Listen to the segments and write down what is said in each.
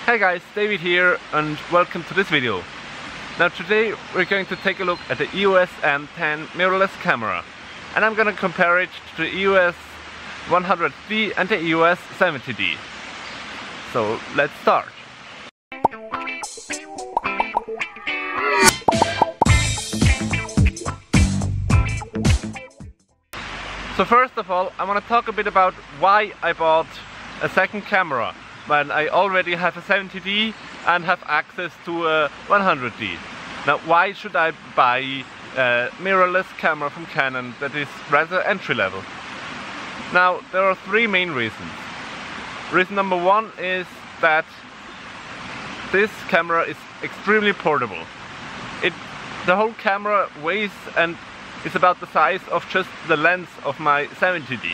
Hi guys, David here and welcome to this video. Now today we're going to take a look at the EOS M10 mirrorless camera, and I'm going to compare it to the EOS 100D and the EOS 70D. So let's start. So first of all, I want to talk a bit about why I bought a second camera when I already have a 70D and have access to a 100D. Now, why should I buy a mirrorless camera from Canon that is rather entry level? Now, there are three main reasons. Reason number one is that this camera is extremely portable. The whole camera weighs and is about the size of just the lens of my 70D.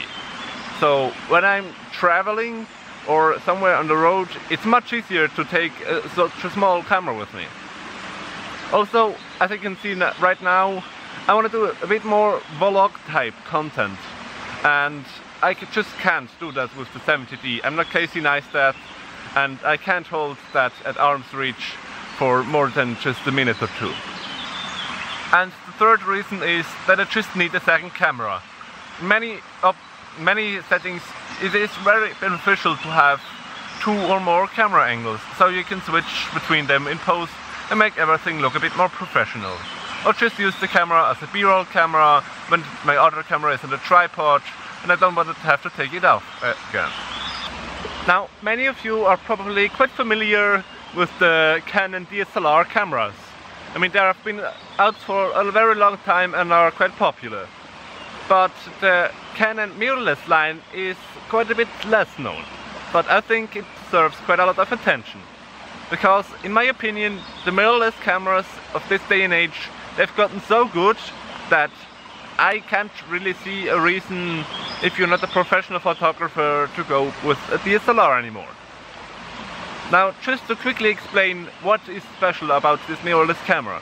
So when I'm traveling or somewhere on the road, it's much easier to take such a small camera with me. Also, as you can see right now, I want to do a bit more vlog type content, and I just can't do that with the 70D. I'm not Casey Neistat, and I can't hold that at arm's reach for more than just a minute or two. And the third reason is that I just need a second camera. Many settings, it is very beneficial to have two or more camera angles, so you can switch between them in post and make everything look a bit more professional. Or just use the camera as a B-roll camera when my other camera is on the tripod and I don't want to have to take it off again. Now, many of you are probably quite familiar with the Canon DSLR cameras. I mean, they have been out for a very long time and are quite popular. But the Canon mirrorless line is quite a bit less known. But I think it deserves quite a lot of attention. Because, in my opinion, the mirrorless cameras of this day and age, they've gotten so good that I can't really see a reason, if you're not a professional photographer, to go with a DSLR anymore. Now, just to quickly explain what is special about this mirrorless camera.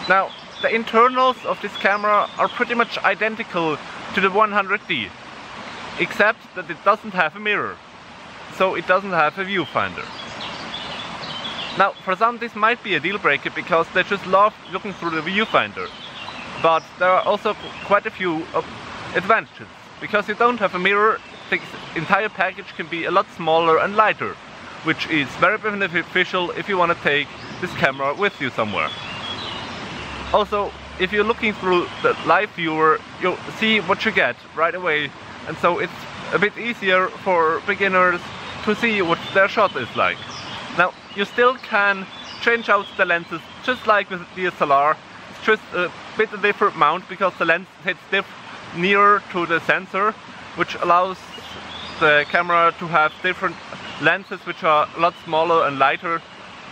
Now, the internals of this camera are pretty much identical to the 100D, except that it doesn't have a mirror, so it doesn't have a viewfinder. Now, for some this might be a deal breaker because they just love looking through the viewfinder, but there are also quite a few advantages. Because you don't have a mirror, the entire package can be a lot smaller and lighter, which is very beneficial if you want to take this camera with you somewhere. Also, if you're looking through the live viewer, you'll see what you get right away, and so it's a bit easier for beginners to see what their shot is like. Now, you still can change out the lenses just like with the DSLR. It's just a bit of a different mount because the lens sits nearer to the sensor, which allows the camera to have different lenses which are a lot smaller and lighter.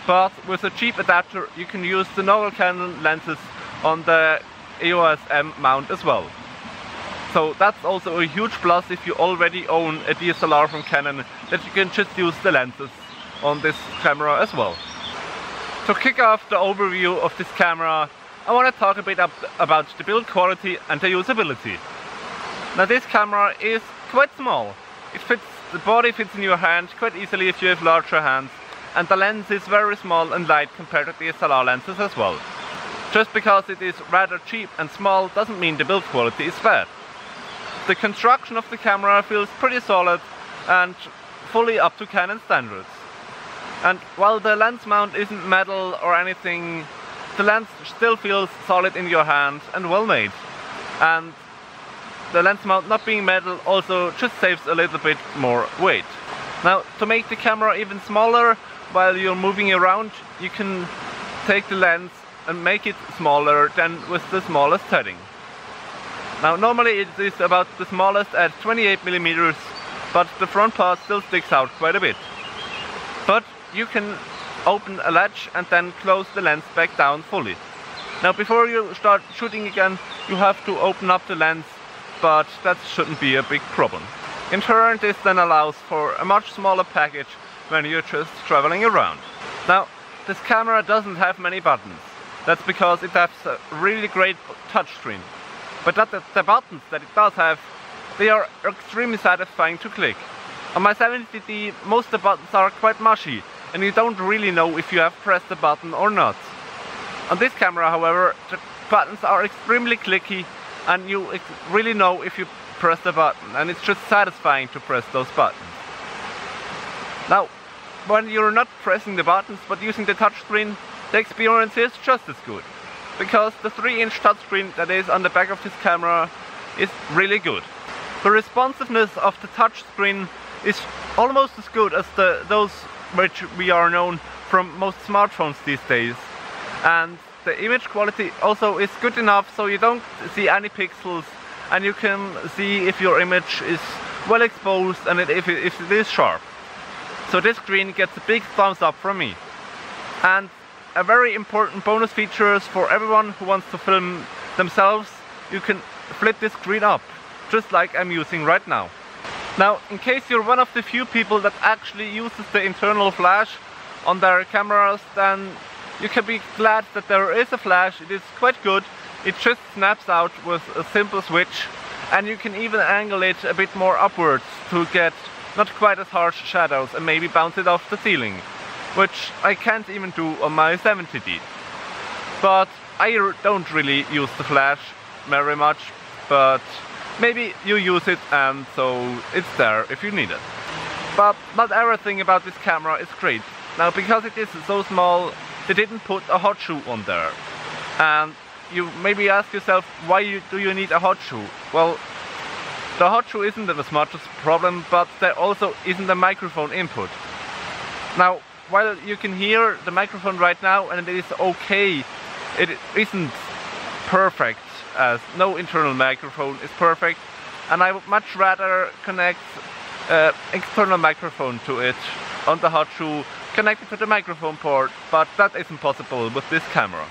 But with a cheap adapter you can use the normal Canon lenses on the EOS M mount as well. So that's also a huge plus if you already own a DSLR from Canon, that you can just use the lenses on this camera as well. To kick off the overview of this camera, I want to talk a bit about the build quality and the usability. Now, this camera is quite small. The body fits in your hand quite easily if you have larger hands, and the lens is very small and light compared to DSLR lenses as well. Just because it is rather cheap and small doesn't mean the build quality is bad. The construction of the camera feels pretty solid and fully up to Canon standards. And while the lens mount isn't metal or anything, the lens still feels solid in your hand and well made. And the lens mount not being metal also just saves a little bit more weight. Now, to make the camera even smaller while you're moving around, you can take the lens and make it smaller than with the smallest setting. Now, normally it is about the smallest at 28mm, but the front part still sticks out quite a bit. But you can open a latch and then close the lens back down fully. Now, before you start shooting again, you have to open up the lens, but that shouldn't be a big problem. In turn, this then allows for a much smaller package when you're just traveling around. Now, this camera doesn't have many buttons. That's because it has a really great touchscreen. But the buttons that it does have, they are extremely satisfying to click. On my 70D, most of the buttons are quite mushy, and you don't really know if you have pressed the button or not. On this camera, however, the buttons are extremely clicky and you really know if you press the button, and it's just satisfying to press those buttons. Now, when you're not pressing the buttons but using the touchscreen, the experience is just as good, because the 3-inch touchscreen that is on the back of this camera is really good. The responsiveness of the touchscreen is almost as good as those which we are known from most smartphones these days, and the image quality also is good enough so you don't see any pixels, and you can see if your image is well exposed and if it is sharp. So this screen gets a big thumbs up from me. And a very important bonus feature is for everyone who wants to film themselves, you can flip this screen up, just like I'm using right now. Now, in case you're one of the few people that actually uses the internal flash on their cameras, then you can be glad that there is a flash. It is quite good. It just snaps out with a simple switch, and you can even angle it a bit more upwards to get not quite as harsh shadows and maybe bounce it off the ceiling, which I can't even do on my 70D. But I don't really use the flash very much, but maybe you use it and so it's there if you need it. But not everything about this camera is great. Now, because it is so small, they didn't put a hot shoe on there. And you maybe ask yourself, why do you need a hot shoe? Well, the hot shoe isn't as much a problem, but there also isn't a microphone input. Now, while you can hear the microphone right now and it is okay, it isn't perfect, as no internal microphone is perfect, and I would much rather connect external microphone to it on the hot shoe, connected to the microphone port, but that isn't possible with this camera.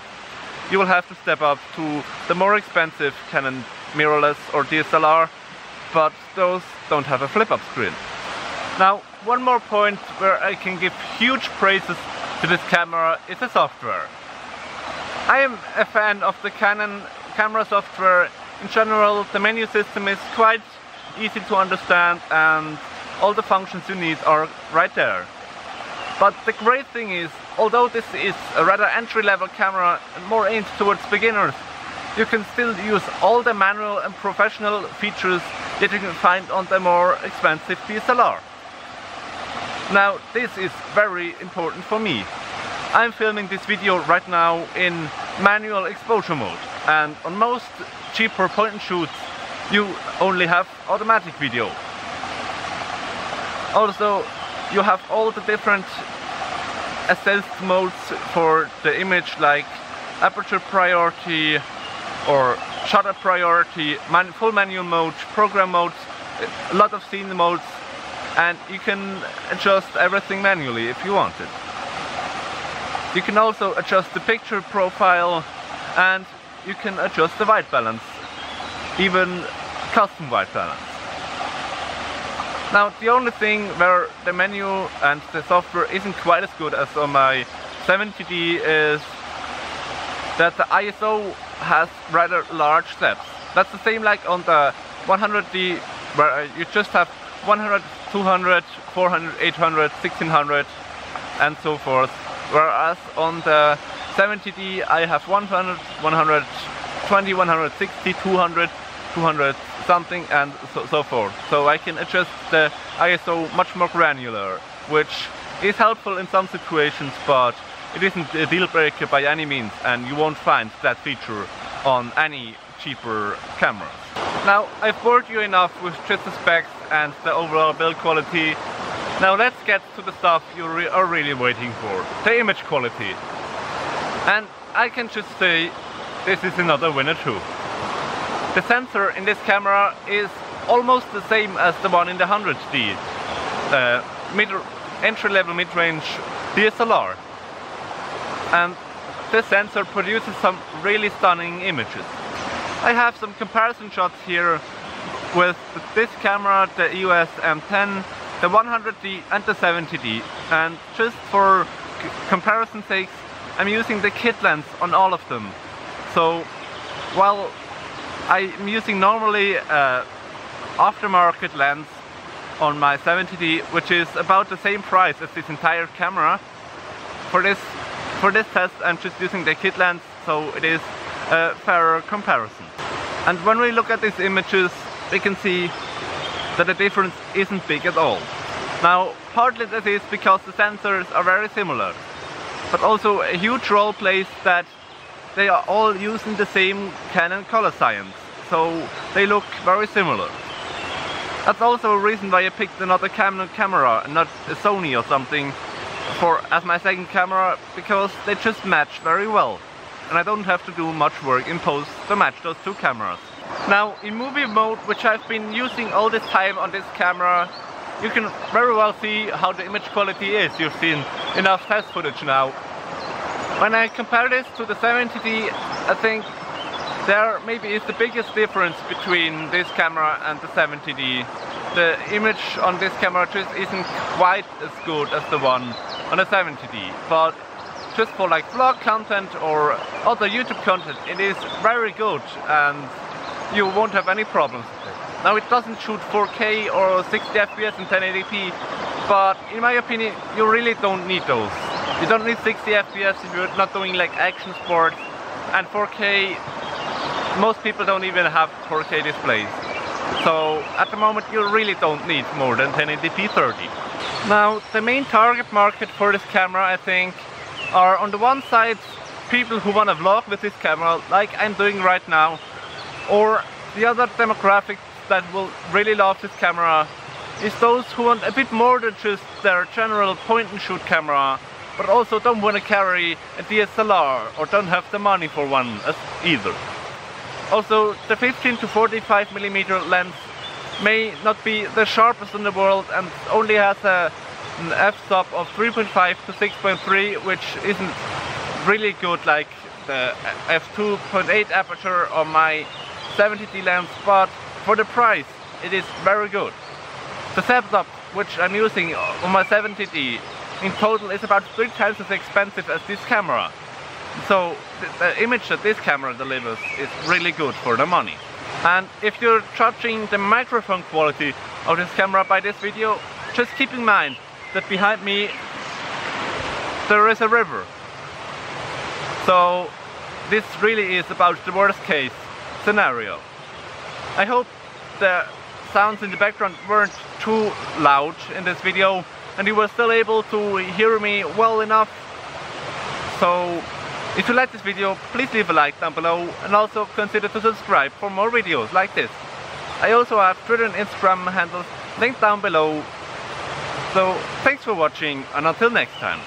You will have to step up to the more expensive Canon mirrorless or DSLR, but those don't have a flip-up screen. Now, one more point where I can give huge praises to this camera is the software. I am a fan of the Canon camera software. In general, the menu system is quite easy to understand and all the functions you need are right there. But the great thing is, although this is a rather entry-level camera and more aimed towards beginners, you can still use all the manual and professional features that you can find on the more expensive DSLR. Now, this is very important for me. I'm filming this video right now in manual exposure mode, and on most cheaper point and shoots you only have automatic video. Also, you have all the different assist modes for the image, like aperture priority or shutter priority, full manual mode, program modes, a lot of scene modes, and you can adjust everything manually if you want it. You can also adjust the picture profile, and you can adjust the white balance, even custom white balance. Now, the only thing where the menu and the software isn't quite as good as on my 70D is that the ISO has rather large steps. That's the same like on the 100D, where you just have 100, 200, 400, 800, 1600 and so forth. Whereas on the 70D I have 100, 120, 160, 200, 200 something and so forth. So I can adjust the ISO much more granular, which is helpful in some situations, but it isn't a deal breaker by any means, and you won't find that feature on any cheaper cameras. Now, I've bored you enough with just the specs and the overall build quality. Now let's get to the stuff you are really waiting for, the image quality. And I can just say, this is another winner too. The sensor in this camera is almost the same as the one in the 100D, entry-level mid-range DSLR. And this sensor produces some really stunning images. I have some comparison shots here with this camera, the EOS M10, the 100D and the 70D, and just for comparison sakes I'm using the kit lens on all of them. So while I'm using normally aftermarket lens on my 70D, which is about the same price as this entire camera. For this test I'm just using the kit lens, so it is a fairer comparison. And when we look at these images, we can see that the difference isn't big at all. Now, partly that is because the sensors are very similar, but also a huge role plays that they are all using the same Canon color science, so they look very similar. That's also a reason why I picked another Canon camera and not a Sony or something as my second camera, because they just match very well and I don't have to do much work in post to match those two cameras. Now, in movie mode, which I've been using all this time on this camera, you can very well see how the image quality is. You've seen enough test footage now. When I compare this to the 70D, I think there maybe is the biggest difference between this camera and the 70D. The image on this camera just isn't quite as good as the one on the 70D, but just for like vlog content or other YouTube content, it is very good and you won't have any problems with it. Now, it doesn't shoot 4K or 60 FPS in 1080p, but in my opinion you really don't need those. You don't need 60 FPS if you're not doing like action sports, and 4K, most people don't even have 4K displays. So at the moment you really don't need more than 1080p 30. Now, the main target market for this camera, I think, are on the one side people who want to vlog with this camera like I'm doing right now, or the other demographic that will really love this camera is those who want a bit more than just their general point and shoot camera, but also don't want to carry a DSLR or don't have the money for one either. Also, the 15 to 45mm lens may not be the sharpest in the world and only has an f-stop of 3.5 to 6.3, which isn't really good like the f2.8 aperture on my 70D lens, but for the price it is very good. The setup which I'm using on my 70D in total is about 3 times as expensive as this camera. So the image that this camera delivers is really good for the money. And if you're judging the microphone quality of this camera by this video, just keep in mind that behind me there is a river. So this really is about the worst case scenario. I hope the sounds in the background weren't too loud in this video and you were still able to hear me well enough. So if you like this video, please leave a like down below and also consider to subscribe for more videos like this. I also have Twitter and Instagram handles linked down below. So thanks for watching and until next time.